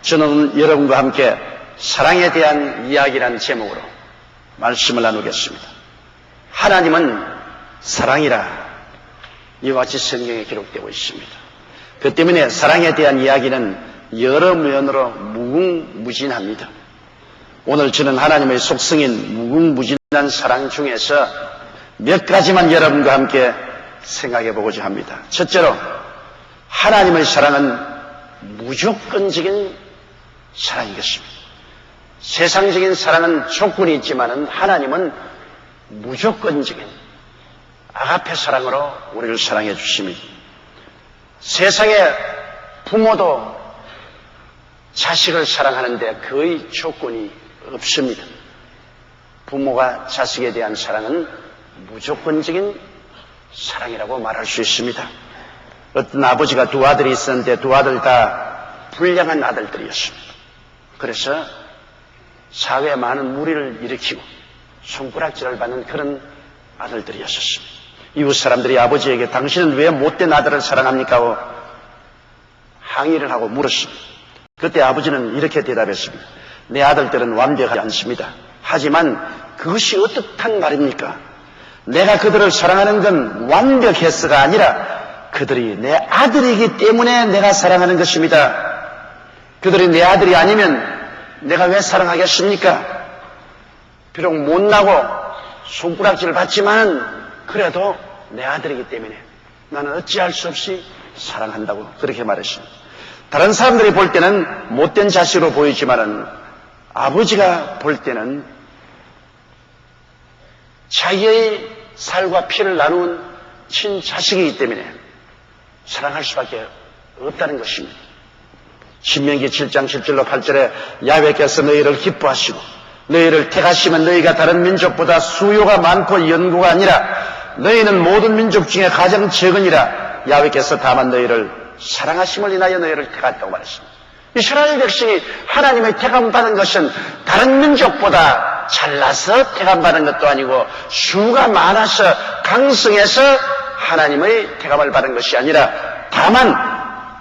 저는 여러분과 함께 사랑에 대한 이야기라는 제목으로 말씀을 나누겠습니다. 하나님은 사랑이라 이와 같이 성경에 기록되고 있습니다. 그 때문에 사랑에 대한 이야기는 여러 면으로 무궁무진합니다. 오늘 저는 하나님의 속성인 무궁무진한 사랑 중에서 몇 가지만 여러분과 함께 생각해 보고자 합니다. 첫째로 하나님의 사랑은 무조건적인 사랑인 것입니다. 세상적인 사랑은 조건이 있지만 하나님은 무조건적인 아가페 사랑으로 우리를 사랑해 주십니다. 세상에 부모도 자식을 사랑하는데 거의 조건이 없습니다. 부모가 자식에 대한 사랑은 무조건적인 사랑이라고 말할 수 있습니다. 어떤 아버지가 두 아들이 있었는데 두 아들 다 불량한 아들들이었습니다. 그래서 사회에 많은 무리를 일으키고 손가락질을 받는 그런 아들들이었습니다. 이웃 사람들이 아버지에게 당신은 왜 못된 아들을 사랑합니까? 하고 항의를 하고 물었습니다. 그때 아버지는 이렇게 대답했습니다. 내 아들들은 완벽하지 않습니다. 하지만 그것이 어떻단 말입니까? 내가 그들을 사랑하는 건 완벽해서가 아니라 그들이 내 아들이기 때문에 내가 사랑하는 것입니다. 그들이 내 아들이 아니면 내가 왜 사랑하겠습니까? 비록 못나고 손가락질을 받지만 그래도 내 아들이기 때문에 나는 어찌할 수 없이 사랑한다고 그렇게 말했습니다. 다른 사람들이 볼 때는 못된 자식으로 보이지만은 아버지가 볼 때는 자기의 살과 피를 나눈 친자식이기 때문에 사랑할 수밖에 없다는 것입니다. 신명기 7장 7절로 8절에 야훼께서 너희를 기뻐하시고 너희를 택하시면 너희가 다른 민족보다 수요가 많고 연고가 아니라 너희는 모든 민족 중에 가장 적으니라. 야훼께서 다만 너희를 사랑하심을 인하여 너희를 택했다고 말했습니다. 이스라엘 백성이 하나님의 택함 받은 것은 다른 민족보다 잘나서 택함 받은 것도 아니고 수가 많아서 강성해서 하나님의 택함을 받은 것이 아니라 다만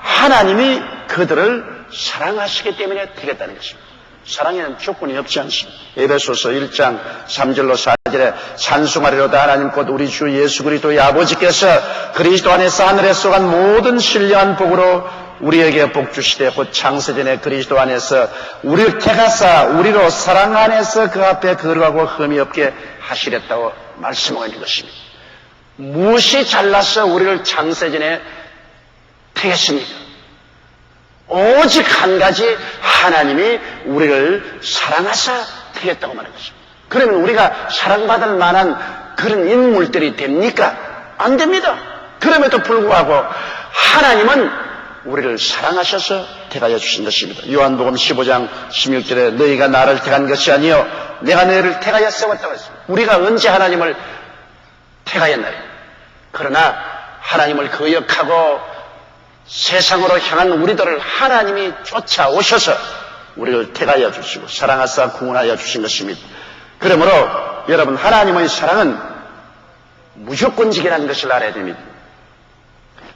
하나님이 그들을 사랑하시기 때문에 택했다는 것입니다. 사랑에는 조건이 없지 않습니다. 에베소서 1장 3절로 4절에 찬송하리로다 하나님 곧 우리 주 예수 그리스도의 아버지께서 그리스도 안에서 하늘에 쏘간 모든 신령한 복으로 우리에게 복 주시되 곧 창세전에 그리스도 안에서 우리를 택하사 우리로 사랑 안에서 그 앞에 거룩하고 흠이 없게 하시랬다고 말씀하고 있는 것입니다. 무엇이 잘나서 우리를 창세전에 택했습니까? 오직 한 가지 하나님이 우리를 사랑하사 택했다고 말하는 것입니다. 그러면 우리가 사랑받을 만한 그런 인물들이 됩니까? 안 됩니다. 그럼에도 불구하고 하나님은 우리를 사랑하셔서 택하여 주신 것입니다. 요한복음 15장 16절에 너희가 나를 택한 것이 아니요 내가 너희를 택하여 세웠다고 했습니다. 우리가 언제 하나님을 택하였나요? 그러나 하나님을 거역하고 세상으로 향한 우리들을 하나님이 쫓아오셔서 우리를 택하여 주시고 사랑하사 구원하여 주신 것입니다. 그러므로 여러분 하나님의 사랑은 무조건적이라는 것을 알아야 됩니다.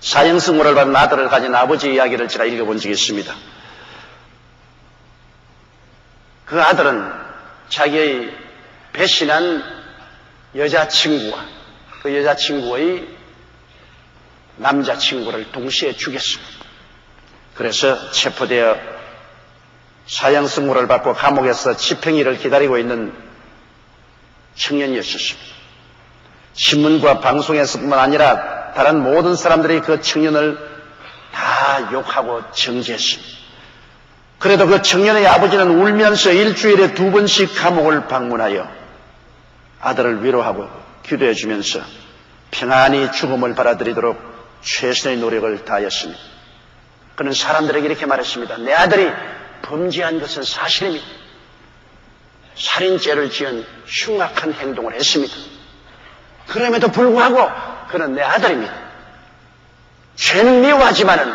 사형승고를 받은 아들을 가진 아버지 이야기를 제가 읽어본 적이 있습니다. 그 아들은 자기의 배신한 여자친구와 그 여자친구의 남자친구를 동시에 죽였습니다. 그래서 체포되어 사형승고를 받고 감옥에서 집행일을 기다리고 있는 청년이었습니다. 신문과 방송에서뿐만 아니라 다른 모든 사람들이 그 청년을 다 욕하고 정죄했습니다. 그래도 그 청년의 아버지는 울면서 일주일에 2번씩 감옥을 방문하여 아들을 위로하고 기도해 주면서 평안히 죽음을 받아들이도록 최선의 노력을 다하였습니다. 그는 사람들에게 이렇게 말했습니다. 내 아들이 범죄한 것은 사실입니다. 살인죄를 지은 흉악한 행동을 했습니다. 그럼에도 불구하고 그는 내 아들입니다. 죄는 미워하지만은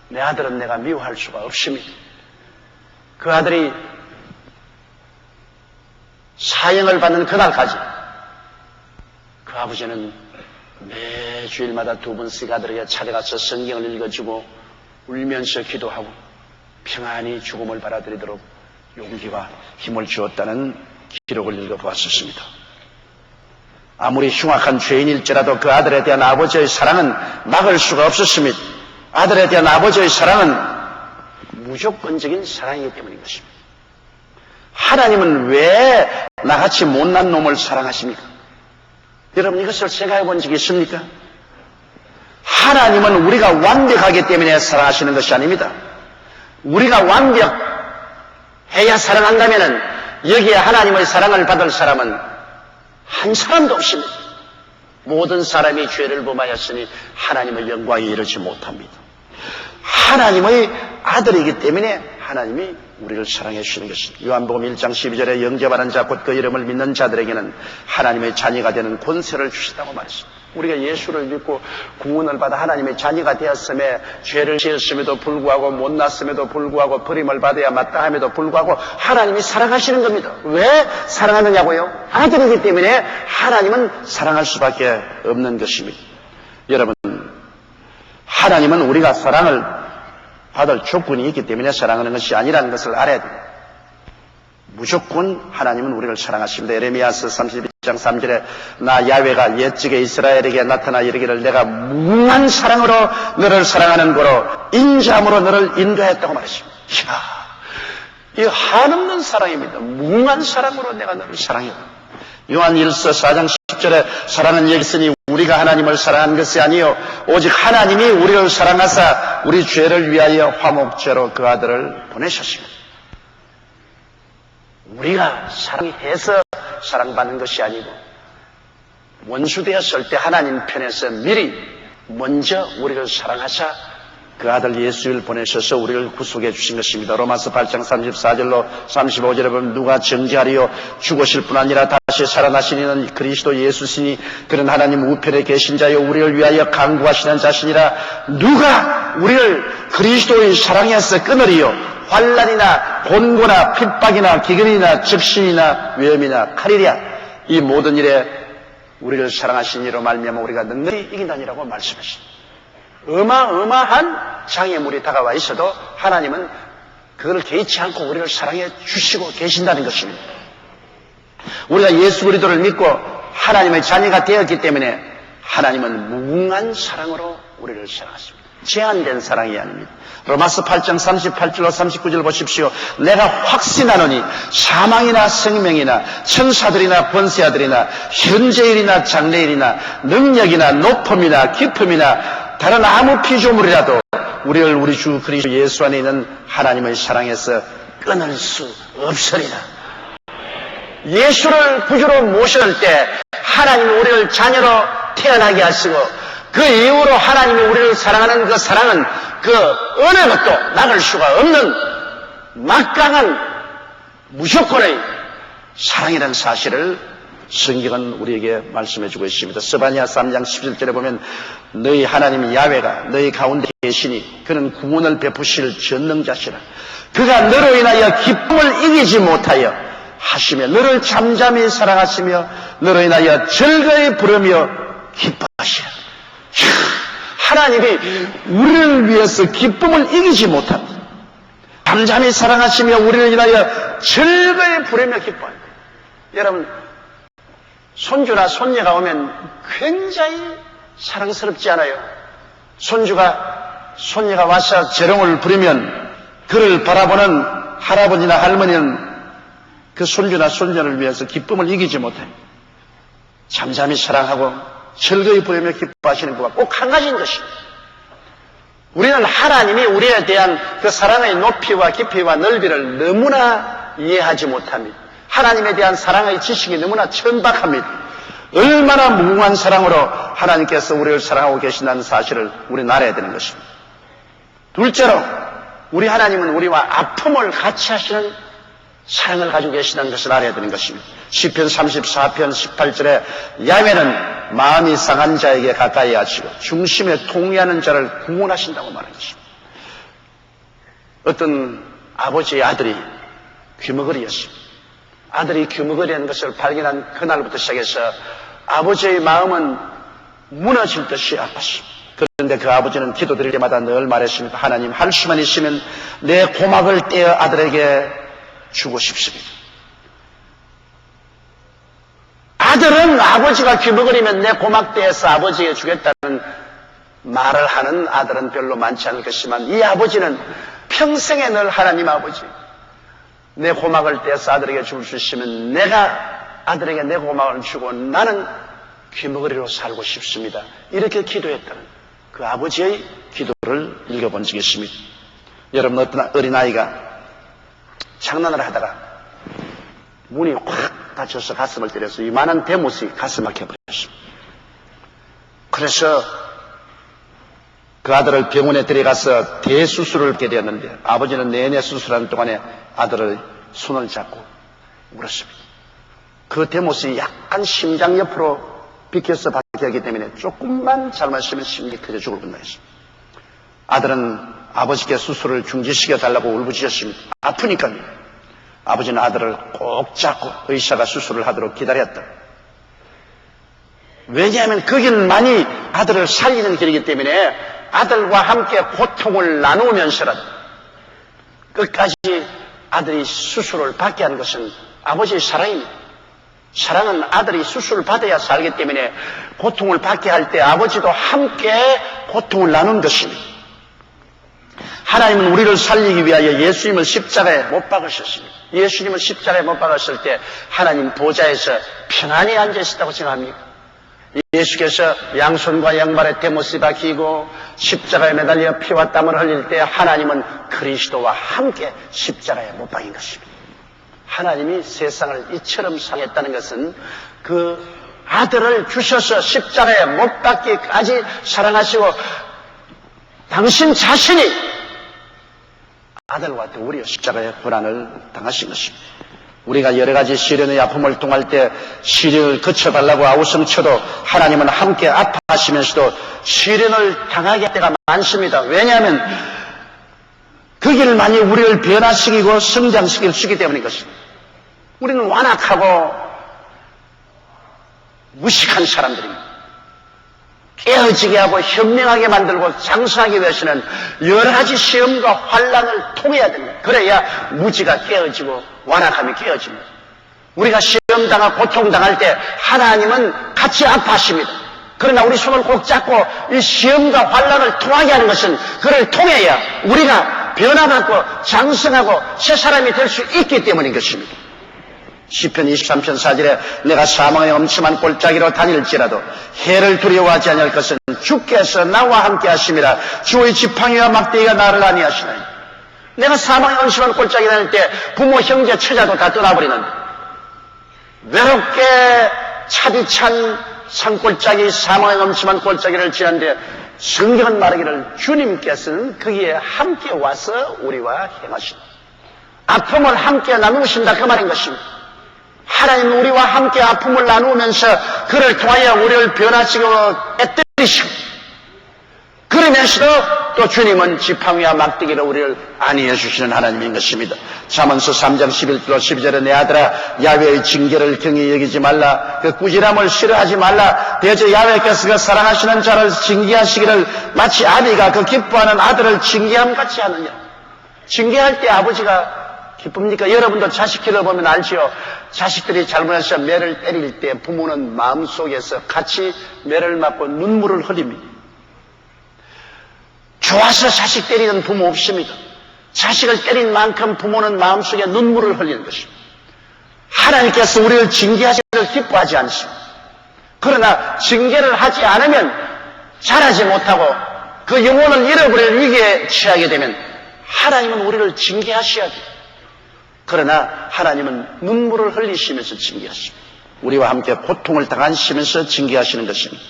내 아들은 내가 미워할 수가 없습니다. 그 아들이 사형을 받는 그날까지 그 아버지는 매주일마다 2번씩 아들에게 찾아가서 성경을 읽어주고 울면서 기도하고 평안히 죽음을 받아들이도록 용기와 힘을 주었다는 기록을 읽어보았었습니다. 아무리 흉악한 죄인일지라도 그 아들에 대한 아버지의 사랑은 막을 수가 없었습니다. 아들에 대한 아버지의 사랑은 무조건적인 사랑이기 때문인 것입니다. 하나님은 왜 나같이 못난 놈을 사랑하십니까? 여러분 이것을 생각해 본 적이 있습니까? 하나님은 우리가 완벽하기 때문에 사랑하시는 것이 아닙니다. 우리가 완벽해야 사랑한다면 여기에 하나님의 사랑을 받을 사람은 한 사람도 없습니다. 모든 사람이 죄를 범하였으니 하나님의 영광에 이르지 못합니다. 하나님의 아들이기 때문에 하나님이 우리를 사랑해 주시는 것입니다. 요한복음 1장 12절에 영접하는 자 곧 그 이름을 믿는 자들에게는 하나님의 자녀가 되는 권세를 주시다고 말했습니다. 우리가 예수를 믿고 구원을 받아 하나님의 자녀가 되었음에 죄를 지었음에도 불구하고 못났음에도 불구하고 버림을 받아야 마땅함에도 불구하고 하나님이 사랑하시는 겁니다. 왜 사랑하느냐고요? 아들이기 때문에 하나님은 사랑할 수밖에 없는 것입니다. 여러분, 하나님은 우리가 사랑을 받을 조건이 있기 때문에 사랑하는 것이 아니라는 것을 알아야 됩니다. 무조건 하나님은 우리를 사랑하십니다. 에레미야서 32장 3절에 나 야훼가 옛적에 이스라엘에게 나타나 이르기를 내가 무궁한 사랑으로 너를 사랑하는 거로 인자함으로 너를 인도했다고 말했습니다. 이야, 이 한없는 사랑입니다. 무궁한 사랑으로 내가 너를 사랑해. 요한 1서 4장 10절에 사랑은 여기 있으니 우리가 하나님을 사랑한 것이 아니요 오직 하나님이 우리를 사랑하사 우리 죄를 위하여 화목제로 그 아들을 보내셨습니다. 우리가 사랑해서 사랑받는 것이 아니고 원수되었을 때 하나님 편에서 미리 먼저 우리를 사랑하사 그 아들 예수를 보내셔서 우리를 구속해 주신 것입니다. 로마서 8장 34절로 35절에 보면 누가 정죄하리요 죽으실 뿐 아니라 다시 살아나신 이는 그리스도 예수시니 그는 하나님 우편에 계신 자요 우리를 위하여 간구하시는 자신이라 누가 우리를 그리스도의 사랑에서 끊으리요 환난이나 곤고나 핍박이나 기근이나 적신이나 위험이나 칼이랴 이 모든 일에 우리를 사랑하신 이로 말미암아 우리가 능히 이긴다니라고 말씀하십니다. 어마어마한 장애물이 다가와 있어도 하나님은 그걸 개의치 않고 우리를 사랑해 주시고 계신다는 것입니다. 우리가 예수 그리스도를 믿고 하나님의 자녀가 되었기 때문에 하나님은 무궁한 사랑으로 우리를 사랑하십니다. 제한된 사랑이 아닙니다. 로마서 8장 38절로 39절 보십시오. 내가 확신하노니 사망이나 생명이나 천사들이나 권세아들이나 현재일이나 장래일이나 능력이나 높음이나 깊음이나 다른 아무 피조물이라도 우리를 우리 주 그리스도 예수 안에 있는 하나님의 사랑에서 끊을 수 없으리라. 예수를 구주로 모실 때 하나님이 우리를 자녀로 태어나게 하시고 그 이후로 하나님이 우리를 사랑하는 그 사랑은 그 어느 것도 막을 수가 없는 막강한 무조건의 사랑이라는 사실을 성경은 우리에게 말씀해주고 있습니다. 스바냐 3장 17절에 보면 너희 하나님 야훼가 너희 가운데 계시니 그는 구원을 베푸실 전능자시라. 그가 너로 인하여 기쁨을 이기지 못하여 하시며 너를 잠잠히 사랑하시며 너로 인하여 즐거이 부르며 기뻐하시라. 하나님이 우리를 위해서 기쁨을 이기지 못합니다. 잠잠히 사랑하시며 우리를 인하여 즐거이 부르며 기뻐합니다. 여러분 손주나 손녀가 오면 굉장히 사랑스럽지 않아요? 손녀가 와서 재롱을 부리면 그를 바라보는 할아버지나 할머니는 그 손주나 손녀를 위해서 기쁨을 이기지 못해요. 잠잠히 사랑하고 즐거이 부르며 기뻐하시는 것과 꼭 한 가지인 것입니다. 우리는 하나님이 우리에 대한 그 사랑의 높이와 깊이와 넓이를 너무나 이해하지 못합니다. 하나님에 대한 사랑의 지식이 너무나 천박합니다. 얼마나 무궁한 사랑으로 하나님께서 우리를 사랑하고 계신다는 사실을 우리는 알아야 되는 것입니다. 둘째로 우리 하나님은 우리와 아픔을 같이 하시는 사랑을 가지고 계시다는 것을 알아야 되는 것입니다. 시편 34편 18절에 야훼는 마음이 상한 자에게 가까이 하시고 중심에 통회하는 자를 구원하신다고 말하는 것입니다. 어떤 아버지의 아들이 귀머거리였습니다. 아들이 귀머거리라는 것을 발견한 그날부터 시작해서 아버지의 마음은 무너질 듯이 아팠습니다. 그런데 그 아버지는 기도드릴 때마다 늘 말했습니다. 하나님, 할 수만 있으면 내 고막을 떼어 아들에게 주고 싶습니다. 아들은 아버지가 귀머거리면 내 고막 떼어서 아버지에게 주겠다는 말을 하는 아들은 별로 많지 않을 것이지만, 이 아버지는 평생에 늘 하나님 아버지, 내 고막을 떼어서 아들에게 줄 수 있으면 내가 아들에게 내 고막을 주고 나는 귀머거리로 살고 싶습니다. 이렇게 기도했다는 그 아버지의 기도를 읽어본 적이 있습니다. 여러분, 어떤 어린아이가 장난을 하다가 문이 확 닫혀서 가슴을 때려서 이만한 대못이 가슴 막혀버렸습니다. 그래서 그 아들을 병원에 데려가서 대수술을 하게 되었는데, 아버지는 내내 수술하는 동안에 아들의 손을 잡고 울었습니다. 그 대못이 약간 심장 옆으로 비켜서 박혀있기 때문에 조금만 잘못하면 심장이 터져 죽을 뻔했습니다. 아들은 아버지께 수술을 중지시켜 달라고 울부짖었습니다. 아프니까요. 아버지는 아들을 꼭 잡고 의사가 수술을 하도록 기다렸다. 왜냐하면 그 길만이 아들을 살리는 길이기 때문에 아들과 함께 고통을 나누면서라도 끝까지 아들이 수술을 받게 한 것은 아버지의 사랑입니다. 사랑은 아들이 수술을 받아야 살기 때문에 고통을 받게 할 때 아버지도 함께 고통을 나눈 것입니다. 하나님은 우리를 살리기 위하여 예수님을 십자가에 못 박으셨습니다. 예수님을 십자가에 못 박았을 때 하나님 보좌에서 편안히 앉아 있었다고 생각합니까? 예수께서 양손과 양발에 대못이 박히고 십자가에 매달려 피와 땀을 흘릴 때 하나님은 그리스도와 함께 십자가에 못 박인 것입니다. 하나님이 세상을 이처럼 사랑했다는 것은 그 아들을 주셔서 십자가에 못 박기까지 사랑하시고 당신 자신이 아들과 더불어 십자가의 고난을 당하신 것입니다. 우리가 여러 가지 시련의 아픔을 통할 때 시련을 거쳐달라고 아우성쳐도 하나님은 함께 아파하시면서도 시련을 당하게 할 때가 많습니다. 왜냐하면 그 길만이 우리를 변화시키고 성장시킬 수 있기 때문인 것입니다. 우리는 완악하고 무식한 사람들입니다. 깨어지게 하고 현명하게 만들고 장수하기 위해서는 여러 가지 시험과 환난을 통해야 됩니다. 그래야 무지가 깨어지고 완악함이 깨어집니다. 우리가 시험당하고 고통당할 때 하나님은 같이 아파하십니다. 그러나 우리 손을 꼭 잡고 이 시험과 환난을 통하게 하는 것은 그를 통해야 우리가 변화받고 장성하고 새 사람이 될 수 있기 때문인 것입니다. 시편 23편 4절에 내가 사망의 엄침한 골짜기로 다닐지라도 해를 두려워하지 아니할 것은 주께서 나와 함께 하심이라. 주의 지팡이와 막대기가 나를 안위하시나니. 내가 사망의 엄침한 골짜기 다닐 때 부모, 형제, 처자도 다 떠나버리는데 외롭게 차디찬 산골짜기, 사망의 엄침한 골짜기를 지났는데 성경은 말하기를 주님께서는 거기에 함께 와서 우리와 행하신다. 아픔을 함께 나누신다, 그 말인 것입니다. 하나님은 우리와 함께 아픔을 나누면서 그를 통하여 우리를 변화시키고 애뜨리시고, 그러면서도 또 주님은 지팡이와 막대기로 우리를 안위해 주시는 하나님인 것입니다. 잠언서 3장 11절 12절에 내 아들아 야훼의 징계를 경히 여기지 말라. 그 꾸지람을 싫어하지 말라. 대저 야훼께서 그 사랑하시는 자를 징계하시기를 마치 아비가 그 기뻐하는 아들을 징계함같이 하느냐. 징계할 때 아버지가 기쁩니까? 여러분도 자식 길러보면 알지요. 자식들이 잘못해서 매를 때릴 때 부모는 마음속에서 같이 매를 맞고 눈물을 흘립니다. 좋아서 자식 때리는 부모 없습니다. 자식을 때린 만큼 부모는 마음속에 눈물을 흘리는 것입니다. 하나님께서 우리를 징계하시기를 기뻐하지 않습니다. 그러나 징계를 하지 않으면 자라지 못하고 그 영혼을 잃어버릴 위기에 처하게 되면 하나님은 우리를 징계하셔야 돼요. 그러나 하나님은 눈물을 흘리시면서 징계하십니다. 우리와 함께 고통을 당하시면서 징계하시는 것입니다.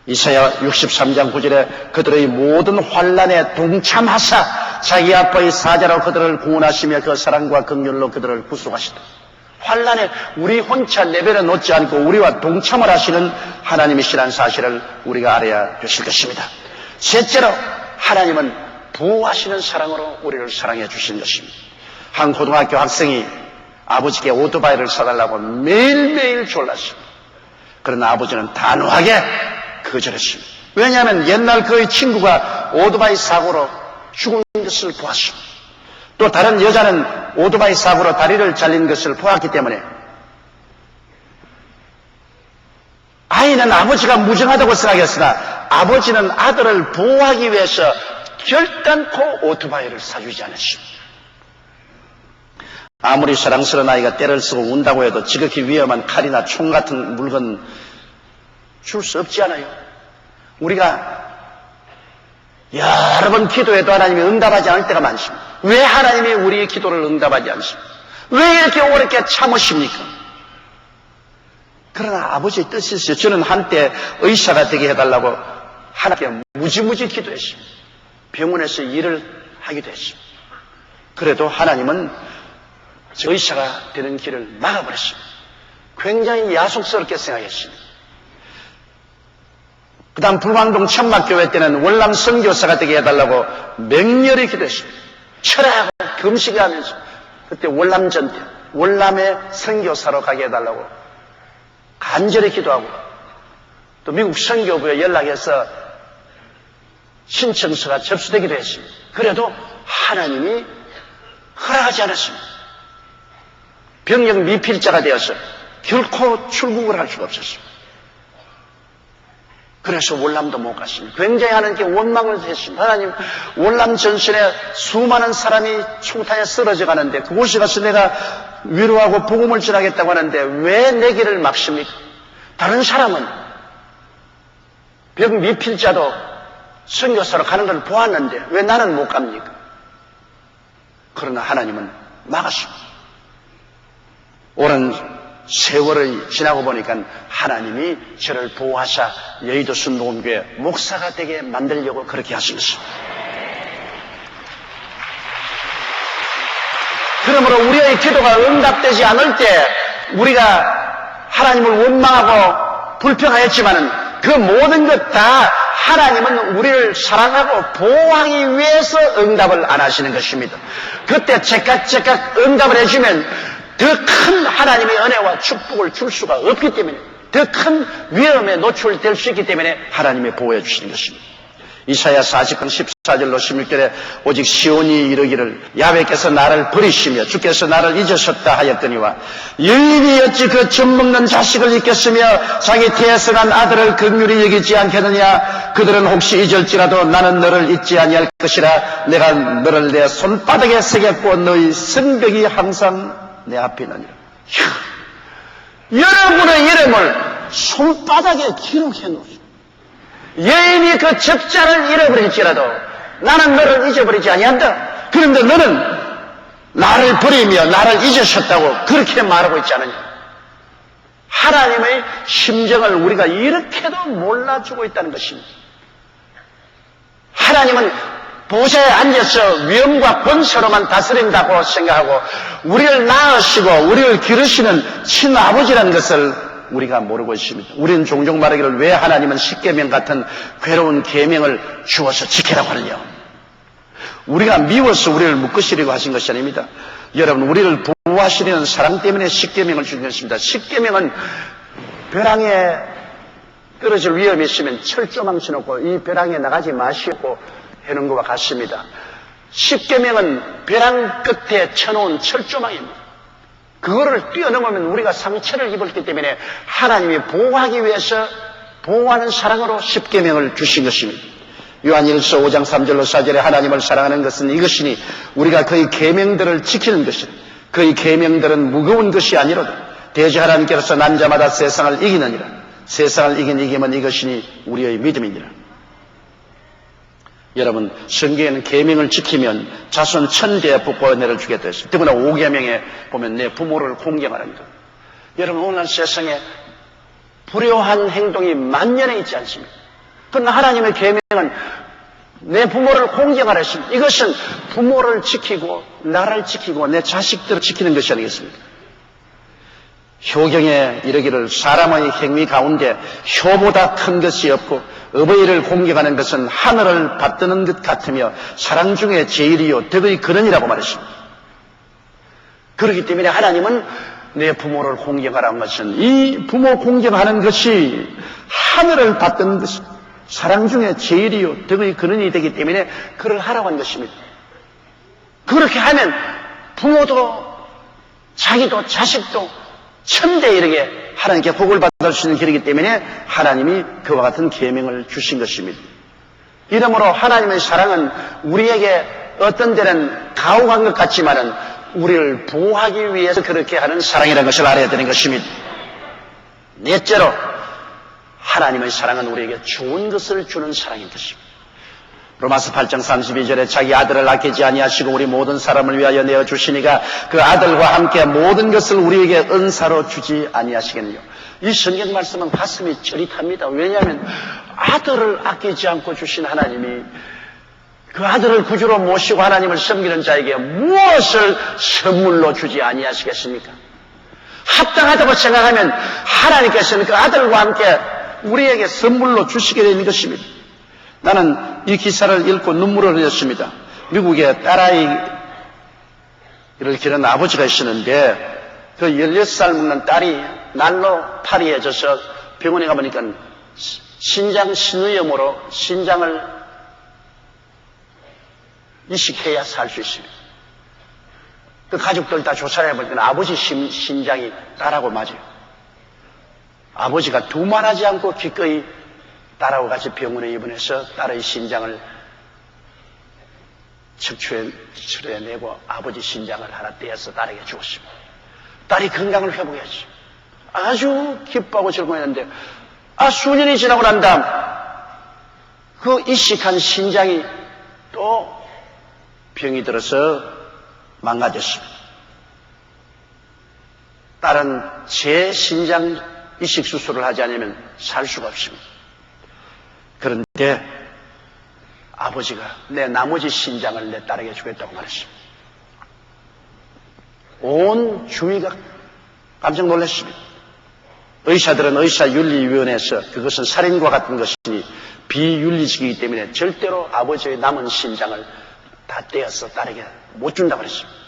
이사야 63장 9절에 그들의 모든 환난에 동참하사 자기 아빠의 사자로 그들을 구원하시며 그 사랑과 긍휼로 그들을 구속하시다. 환난에 우리 혼자 내버려 놓지 않고 우리와 동참을 하시는 하나님이시라는 사실을 우리가 알아야 되실 것입니다. 셋째로 하나님은 부하시는 사랑으로 우리를 사랑해 주신 것입니다. 한 고등학교 학생이 아버지께 오토바이를 사달라고 매일매일 졸랐습니다. 그러나 아버지는 단호하게 거절했습니다. 왜냐하면 옛날 그의 친구가 오토바이 사고로 죽은 것을 보았습니다. 또 다른 여자는 오토바이 사고로 다리를 잘린 것을 보았기 때문에 아이는 아버지가 무정하다고 생각했으나 아버지는 아들을 보호하기 위해서 결단코 오토바이를 사주지 않았습니다. 아무리 사랑스러운 아이가 때를 쓰고 운다고 해도 지극히 위험한 칼이나 총 같은 물건 줄 수 없지 않아요? 우리가 여러 번 기도해도 하나님이 응답하지 않을 때가 많습니다. 왜 하나님이 우리의 기도를 응답하지 않습니까? 왜 이렇게 오랫게 참으십니까? 그러나 아버지의 뜻이 있어요. 저는 한때 의사가 되게 해달라고 하나님께 무지무지 기도했습니다. 병원에서 일을 하기도 했습니다. 그래도 하나님은 저 의사가 되는 길을 막아버렸습니다. 굉장히 야속스럽게 생각했습니다. 그 다음 불광동 천막교회 때는 월남 선교사가 되게 해달라고 맹렬히 기도했습니다. 철회하고 금식하면서 그때 월남전 때 월남의 선교사로 가게 해달라고 간절히 기도하고 또 미국 선교부에 연락해서 신청서가 접수되기도 했습니다. 그래도 하나님이 허락하지 않았습니다. 병력 미필자가 되어서 결코 출국을 할 수가 없었습니다. 그래서 월남도 못 갔습니다. 굉장히 하나님께 원망을 했습니다. 하나님, 월남 전선에 수많은 사람이 총탄에 쓰러져 가는데 그곳에 가서 내가 위로하고 복음을 전하겠다고 하는데 왜 내 길을 막습니까? 다른 사람은 병 미필자도 선교사로 가는 걸 보았는데 왜 나는 못 갑니까? 그러나 하나님은 막았습니다. 오랜 세월이 지나고 보니까 하나님이 저를 보호하사 여의도 순복음교회 목사가 되게 만들려고 그렇게 하셨습니다. 그러므로 우리의 기도가 응답되지 않을 때 우리가 하나님을 원망하고 불평하였지만은 그 모든 것 다 하나님은 우리를 사랑하고 보호하기 위해서 응답을 안 하시는 것입니다. 그때 제깍제깍 응답을 해주면 더 큰 하나님의 은혜와 축복을 줄 수가 없기 때문에 더 큰 위험에 노출될 수 있기 때문에 하나님이 보호해 주시는 것입니다. 이사야 40장 14절로 16절에 오직 시온이 이르기를 야훼께서 나를 버리시며 주께서 나를 잊으셨다 하였더니와 여인이 어찌 그 젖먹는 자식을 잊겠으며 자기 태에서 난 아들을 긍휼히 여기지 않겠느냐. 그들은 혹시 잊을지라도 나는 너를 잊지 아니할 것이라. 내가 너를 내 손바닥에 새겼고 너희 성벽이 항상 내 앞에 있느니라. 여러분의 이름을 손바닥에 기록해 놓으십시오. 여인이 그 적자를 잃어버릴지라도 나는 너를 잊어버리지 아니한다. 그런데 너는 나를 버리며 나를 잊으셨다고 그렇게 말하고 있지 않느냐. 하나님의 심정을 우리가 이렇게도 몰라주고 있다는 것입니다. 하나님은 보좌에 앉아서 위엄과 권세로만 다스린다고 생각하고 우리를 낳으시고 우리를 기르시는 친아버지라는 것을 우리가 모르고 있습니다. 우리는 종종 말하기를 왜 하나님은 십계명 같은 괴로운 계명을 주어서 지키라고 하느냐. 우리가 미워서 우리를 묶으시려고 하신 것이 아닙니다. 여러분, 우리를 보호하시려는 사랑 때문에 십계명을 주신 것입니다. 십계명은 벼랑에 떨어질 위험이 있으면 철조망 쳐놓고 이 벼랑에 나가지 마시고 해놓은 것과 같습니다. 십계명은 벼랑 끝에 쳐놓은 철조망입니다. 그거를 뛰어넘으면 우리가 상처를 입었기 때문에 하나님이 보호하기 위해서 보호하는 사랑으로 십계명을 주신 것입니다. 요한일서 5장 3절로 4절에 하나님을 사랑하는 것은 이것이니 우리가 그의 계명들을 지키는 것이라. 그의 계명들은 무거운 것이 아니로다. 대저 하나님께서 난 자마다 세상을 이기느니라. 세상을 이긴 이김은 이것이니 우리의 믿음이니라. 여러분, 성경에는 계명을 지키면 자손 천대에 복과 은혜를 주겠다 했습니다. 더구나 5계명에 보면 내 부모를 공경하는 것. 여러분, 오늘 세상에 불효한 행동이 만연해 있지 않습니까? 그러나 하나님의 계명은 내 부모를 공경하라 했습니다. 이것은 부모를 지키고 나를 지키고 내 자식들을 지키는 것이 아니겠습니까? 효경에 이르기를 사람의 행위 가운데 효보다 큰 것이 없고 어버이를 공경하는 것은 하늘을 받드는 것 같으며 사랑 중에 제일이요 덕의 근원이라고 말했습니다. 그렇기 때문에 하나님은 내 부모를 공경하라는 것은 이 부모 공경하는 것이 하늘을 받드는 것입니다. 사랑 중에 제일이요 덕의 근원이 되기 때문에 그를 하라고 한 것입니다. 그렇게 하면 부모도 자기도 자식도 천대 이르게 하나님께 복을 받을 수 있는 길이기 때문에 하나님이 그와 같은 계명을 주신 것입니다. 이러므로 하나님의 사랑은 우리에게 어떤 데는 가혹한 것 같지만은 우리를 보호하기 위해서 그렇게 하는 사랑이라는 것을 알아야 되는 것입니다. 넷째로 하나님의 사랑은 우리에게 좋은 것을 주는 사랑인 것입니다. 로마서 8장 32절에 자기 아들을 아끼지 아니하시고 우리 모든 사람을 위하여 내어 주시니가 그 아들과 함께 모든 것을 우리에게 은사로 주지 아니하시겠느냐. 이 성경 말씀은 가슴이 쩌릿합니다. 왜냐하면 아들을 아끼지 않고 주신 하나님이 그 아들을 구주로 모시고 하나님을 섬기는 자에게 무엇을 선물로 주지 아니하시겠습니까? 합당하다고 생각하면 하나님께서는 그 아들과 함께 우리에게 선물로 주시게 되는 것입니다. 나는 이 기사를 읽고 눈물을 흘렸습니다. 미국에 딸아이를 기른 아버지가 있었는데 그 16살 먹는 딸이 날로 파리해져서 병원에 가보니까 신장 신의염으로 신장을 이식해야 살 수 있습니다. 그 가족들 다 조사를 해보니까 아버지 신장이 딸하고 맞아요. 아버지가 두말하지 않고 기꺼이 딸하고 같이 병원에 입원해서 딸의 신장을 척추해내고 아버지 신장을 하나 떼어서 딸에게 주었습니다. 딸이 건강을 회복했지. 아주 기뻐하고 즐거워했는데 수년이 지나고 난 다음 그 이식한 신장이 또 병이 들어서 망가졌습니다. 딸은 제 신장 이식 수술을 하지 않으면 살 수가 없습니다. 그런데 아버지가 내 나머지 신장을 내 딸에게 주겠다고 말했습니다. 온 주위가 깜짝 놀랐습니다. 의사들은 의사윤리위원회에서 그것은 살인과 같은 것이니 비윤리적이기 때문에 절대로 아버지의 남은 신장을 다 떼어서 딸에게 못 준다고 그랬습니다.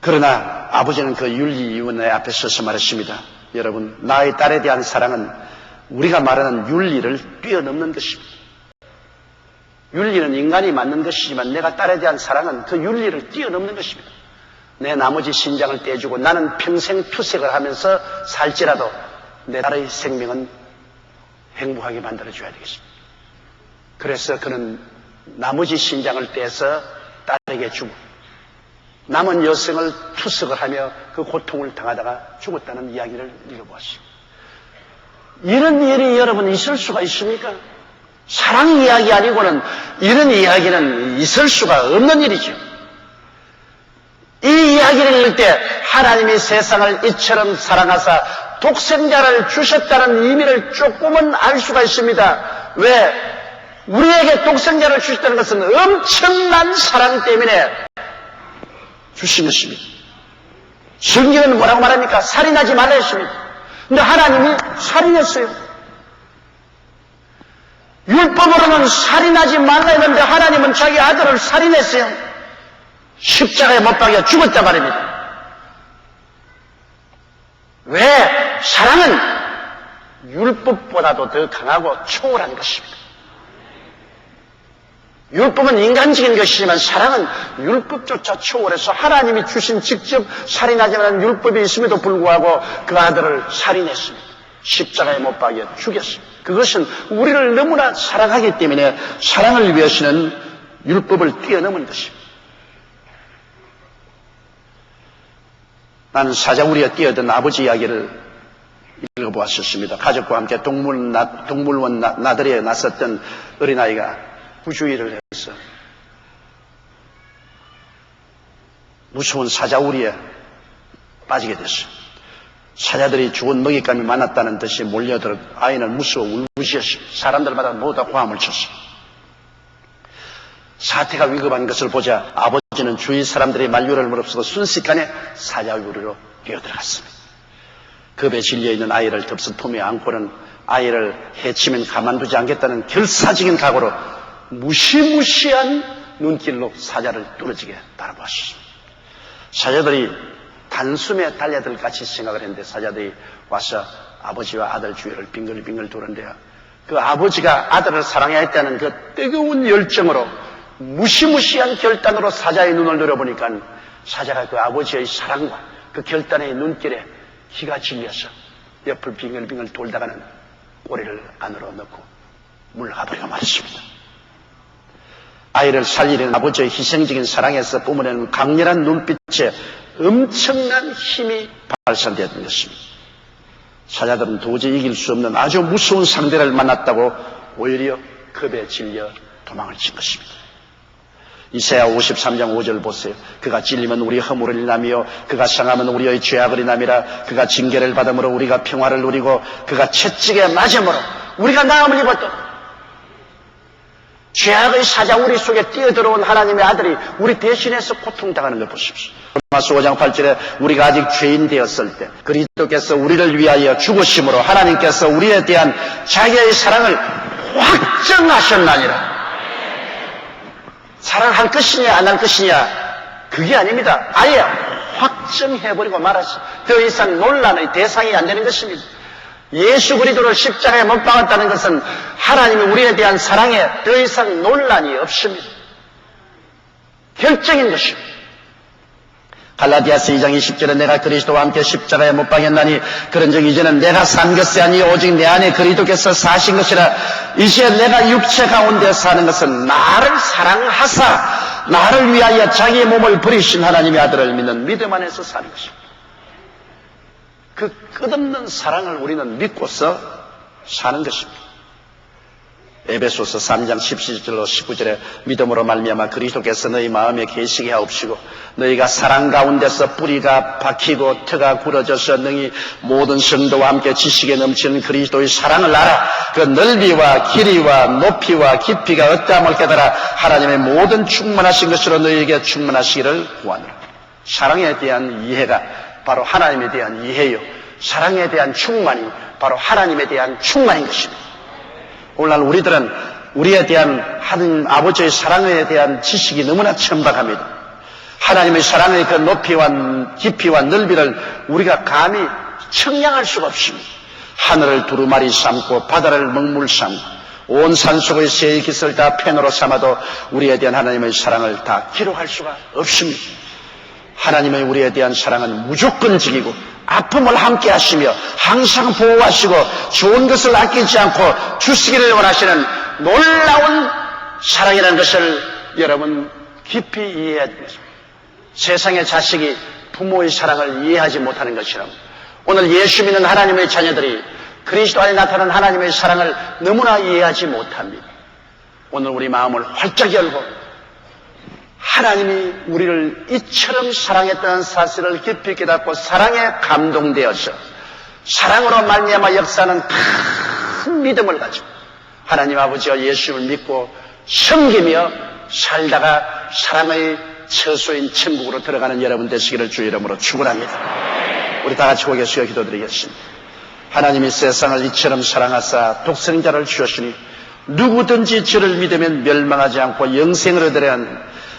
그러나 아버지는 그 윤리위원회 앞에 서서 말했습니다. 여러분, 나의 딸에 대한 사랑은 우리가 말하는 윤리를 뛰어넘는 것입니다. 윤리는 인간이 맞는 것이지만 내가 딸에 대한 사랑은 그 윤리를 뛰어넘는 것입니다. 내 나머지 신장을 떼주고 나는 평생 투색을 하면서 살지라도 내 딸의 생명은 행복하게 만들어줘야 되겠습니다. 그래서 그는 나머지 신장을 떼서 딸에게 주고 남은 여생을 투석을 하며 그 고통을 당하다가 죽었다는 이야기를 읽어보았습니다. 이런 일이 여러분 있을 수가 있습니까? 사랑 이야기 아니고는 이런 이야기는 있을 수가 없는 일이죠. 이 이야기를 읽을 때 하나님이 세상을 이처럼 사랑하사 독생자를 주셨다는 의미를 조금은 알 수가 있습니다. 왜? 우리에게 독생자를 주셨다는 것은 엄청난 사랑 때문에 주신 것입니다. 성경은 뭐라고 말합니까? 살인하지 말라 했습니다. 근데 하나님이 살인했어요. 율법으로는 살인하지 말라 했는데 하나님은 자기 아들을 살인했어요. 십자가에 못 박여 죽었단 말입니다. 왜? 사랑은 율법보다도 더 강하고 초월한 것입니다. 율법은 인간적인 것이지만 사랑은 율법조차 초월해서 하나님이 주신 직접 살인하지 않은 율법이 있음에도 불구하고 그 아들을 살인했습니다. 십자가에 못 박여 죽였습니다. 그것은 우리를 너무나 사랑하기 때문에 사랑을 위해서는 율법을 뛰어넘은 것입니다. 나는 사자우리에 뛰어든 아버지 이야기를 읽어보았었습니다. 가족과 함께 동물원 나들이에 나섰던 어린아이가 구주일을 해서 무서운 사자우리에 빠지게 됐어요. 사자들이 죽은 먹잇감이 많았다는 듯이 몰려들어 아이는 무서워 울부짖었어요. 사람들마다 모두 다 고함을 쳤어요. 사태가 위급한 것을 보자 아버지는 주위 사람들이 만류를 무릅쓰고 순식간에 사자우리로 뛰어들어갔습니다. 겁에 질려있는 아이를 덥석 품에 안고는 아이를 해치면 가만두지 않겠다는 결사적인 각오로 무시무시한 눈길로 사자를 뚫어지게 바라보았습니다. 사자들이 단숨에 달려들 같이 생각을 했는데 사자들이 와서 아버지와 아들 주위를 빙글빙글 도는데 그 아버지가 아들을 사랑해야 했다는 그 뜨거운 열정으로 무시무시한 결단으로 사자의 눈을 노려보니까 사자가 그 아버지의 사랑과 그 결단의 눈길에 기가 질려서 옆을 빙글빙글 돌다가는 꼬리를 안으로 넣고 물러가버리고 말았습니다. 아이를 살리려는 아버지의 희생적인 사랑에서 뿜어내는 강렬한 눈빛에 엄청난 힘이 발산되었던 것입니다. 사자들은 도저히 이길 수 없는 아주 무서운 상대를 만났다고 오히려 겁에 질려 도망을 친 것입니다. 이사야 53장 5절 보세요. 그가 찔리면 우리 허물을 인하며 그가 상하면 우리의 죄악을 인함이라. 그가 징계를 받음으로 우리가 평화를 누리고 그가 채찍에 맞음으로 우리가 나음을 입었도다. 죄악의 사자 우리 속에 뛰어들어온 하나님의 아들이 우리 대신해서 고통당하는 걸 보십시오. 로마서 5장 8절에 우리가 아직 죄인 되었을 때 그리스도께서 우리를 위하여 죽으심으로 하나님께서 우리에 대한 자기의 사랑을 확정하셨나니라. 사랑할 것이냐 안 할 것이냐 그게 아닙니다. 아예 확정해버리고 말았어요. 더 이상 논란의 대상이 안 되는 것입니다. 예수 그리스도를 십자가에 못 박았다는 것은 하나님이 우리에 대한 사랑에 더 이상 논란이 없습니다. 결정인 것입니다. 갈라디아서 2장 20절에 내가 그리스도와 함께 십자가에 못 박였나니 그런즉 이제는 내가 산 것이 아니 오직 내 안에 그리스도께서 사신 것이라. 이제 내가 육체 가운데 사는 것은 나를 사랑하사 나를 위하여 자기의 몸을 버리신 하나님의 아들을 믿는 믿음 안에서 사는 것입니다. 그 끝없는 사랑을 우리는 믿고서 사는 것입니다. 에베소서 3장 17절로 19절에 믿음으로 말미암아 그리스도께서 너희 마음에 계시게 하옵시고 너희가 사랑 가운데서 뿌리가 박히고 터가 굴어져서 능히 모든 성도와 함께 지식에 넘치는 그리스도의 사랑을 알아 그 넓이와 길이와 높이와 깊이가 어떠함을 깨달아 하나님의 모든 충만하신 것으로 너희에게 충만하시기를 구하노라. 사랑에 대한 이해가 바로 하나님에 대한 이해요. 사랑에 대한 충만이 바로 하나님에 대한 충만인 것입니다. 오늘날 우리들은 우리에 대한 하나님 아버지의 사랑에 대한 지식이 너무나 천박합니다. 하나님의 사랑의 그 높이와 깊이와 넓이를 우리가 감히 청량할 수가 없습니다. 하늘을 두루마리 삼고 바다를 먹물 삼고 온 산속의 새의 깃을 다 펜으로 삼아도 우리에 대한 하나님의 사랑을 다 기록할 수가 없습니다. 하나님의 우리에 대한 사랑은 무조건적이고 아픔을 함께 하시며 항상 보호하시고 좋은 것을 아끼지 않고 주시기를 원하시는 놀라운 사랑이라는 것을 여러분 깊이 이해해야 됩니다. 세상의 자식이 부모의 사랑을 이해하지 못하는 것처럼 오늘 예수 믿는 하나님의 자녀들이 그리스도 안에 나타난 하나님의 사랑을 너무나 이해하지 못합니다. 오늘 우리 마음을 활짝 열고 하나님이 우리를 이처럼 사랑했다는 사실을 깊이 깨닫고 사랑에 감동되어서 사랑으로 말미암아 역사하는 큰 믿음을 가지고 하나님 아버지와 예수를 믿고 섬기며 살다가 사랑의 처소인 천국으로 들어가는 여러분 되시기를 주의 이름으로 축원합니다. 우리 다 같이 고개 숙여 기도드리겠습니다. 하나님이 세상을 이처럼 사랑하사 독생자를 주셨으니 누구든지 저를 믿으면 멸망하지 않고 영생을 얻으려 하는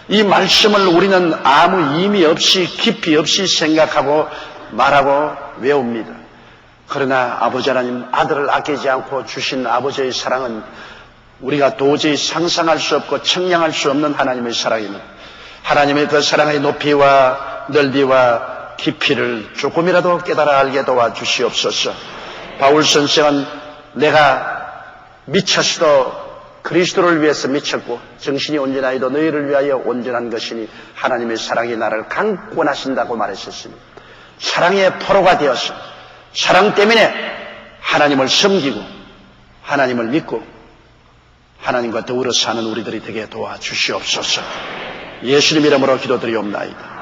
이 말씀을 우리는 아무 의미 없이 깊이 없이 생각하고 말하고 외웁니다. 그러나 아버지 하나님 아들을 아끼지 않고 주신 아버지의 사랑은 우리가 도저히 상상할 수 없고 청량할 수 없는 하나님의 사랑입니다. 하나님의 그 사랑의 높이와 넓이와 깊이를 조금이라도 깨달아 알게 도와주시옵소서. 바울 선생은 내가 미쳤어도 그리스도를 위해서 미쳤고 정신이 온전하여도 너희를 위하여 온전한 것이니 하나님의 사랑이 나를 강권하신다고 말했었습니다. 사랑의 포로가 되어서 사랑 때문에 하나님을 섬기고 하나님을 믿고 하나님과 더불어 사는 우리들이 되게 도와주시옵소서. 예수님 이름으로 기도드리옵나이다.